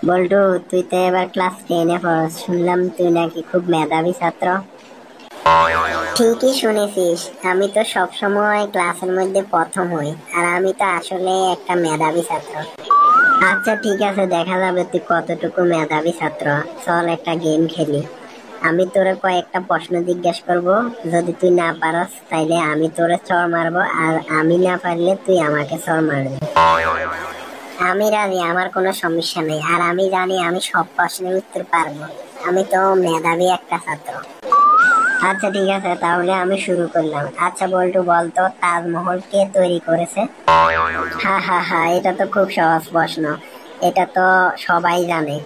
বল্টু, তুই তো এবার ক্লাস 10-এ পড়স, শুনলাম তুই নাকি খুব মেধাবী ছাত্র। ঠিকই শুনেছিস, আমি তো সবসময় ক্লাসের মধ্যে প্রথম হই, আর আমি তো আসলে একটা মেধাবী ছাত্র। আচ্ছা ঠিক আছে, দেখা যাবে তুই কতটুকু মেধাবী ছাত্র। চল একটা গেম খেলি। আমি তোরে কয়েকটা প্রশ্ন জিজ্ঞেস করব, যদি তুই না পারস তাইলে আমি তোরে চড় মারবো, আর আমি না পারলে তুই আমাকে চড় মারবি। আমি রাজি, আমার কোনো সমস্যা নেই, আর আমি জানি আমি সব প্রশ্নের উত্তর পারবো। আমি তো মেধাবী একটা ছাত্র। আচ্ছা ঠিক আছে, তাহলে আমি শুরু করলাম। আচ্ছা বল্টু, বলতো তাজমহল কে তৈরি করেছে? হা হা হা, এটা তো খুব সহজ প্রশ্ন। এটা তো সবাই জানে।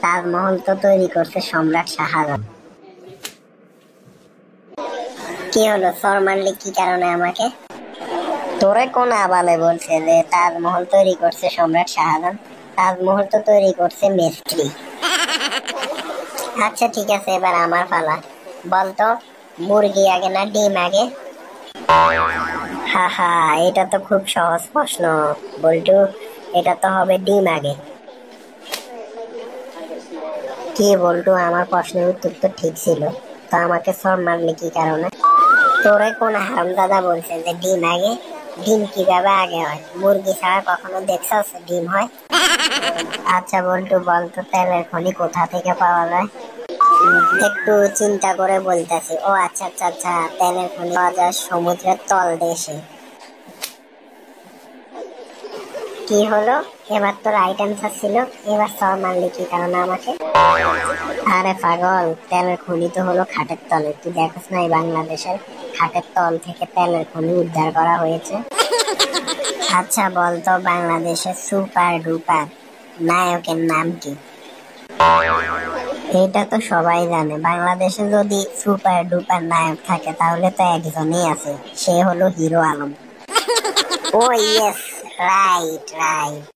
তাজমহল তো তৈরি করছে সম্রাট শাহজাহান। কি হলো, চর মারলি কি কারণে আমাকে? তোরে কোন আবালে বলছে যে তাজমহল তৈরি করছে সম্রাট শাহজাহান? তাজমহল তো তৈরি করছে মিস্ত্রি। আচ্ছা ঠিক আছে, এবার আমার পালা। বলতো মুরগি আগে না ডিম আগে? হা হা, এটা তো খুব সহজ প্রশ্ন বল্টু। এটা তো হবে ডিম আগে। কি বল্টু, আমার প্রশ্নের উত্তর তো ঠিক ছিল, তো আমাকে সর মারলি কি কারণে? তোরে কোন হারামজাদা বলছে যে ডিম আগে? ডিম কিভাবে আগে হয়? মুরগি ছাড়া কখনো দেখছস ডিম হয়? আচ্ছা বল্টু, বলতো তেলের খনি কোথা থেকে পাওয়া যায়? একটু চিন্তা করে বলতেছি। ও আচ্ছা আচ্ছা আচ্ছা, তেলের খনি পাওয়া যায় সমুদ্রের তল দেশে। কি হলো, এবার তো রাইট অ্যান্সার ছিল। এবার সর মারলি কি কারণে আমাকে? আরে পাগল, তেলের খনি তো হলো খাটের তলে। তুই দেখছ না এই বাংলাদেশের খাটের তল থেকে তেলের খনি উদ্ধার করা হয়েছে। আচ্ছা বলতো বাংলাদেশের সুপার ডুপার নায়কের নাম কি? এটা তো সবাই জানে, বাংলাদেশে যদি সুপার ডুপার নায়ক থাকে তাহলে তো একজনই আছে, সে হলো হিরো আলম। ও ইয়েস, রাইট রাইট।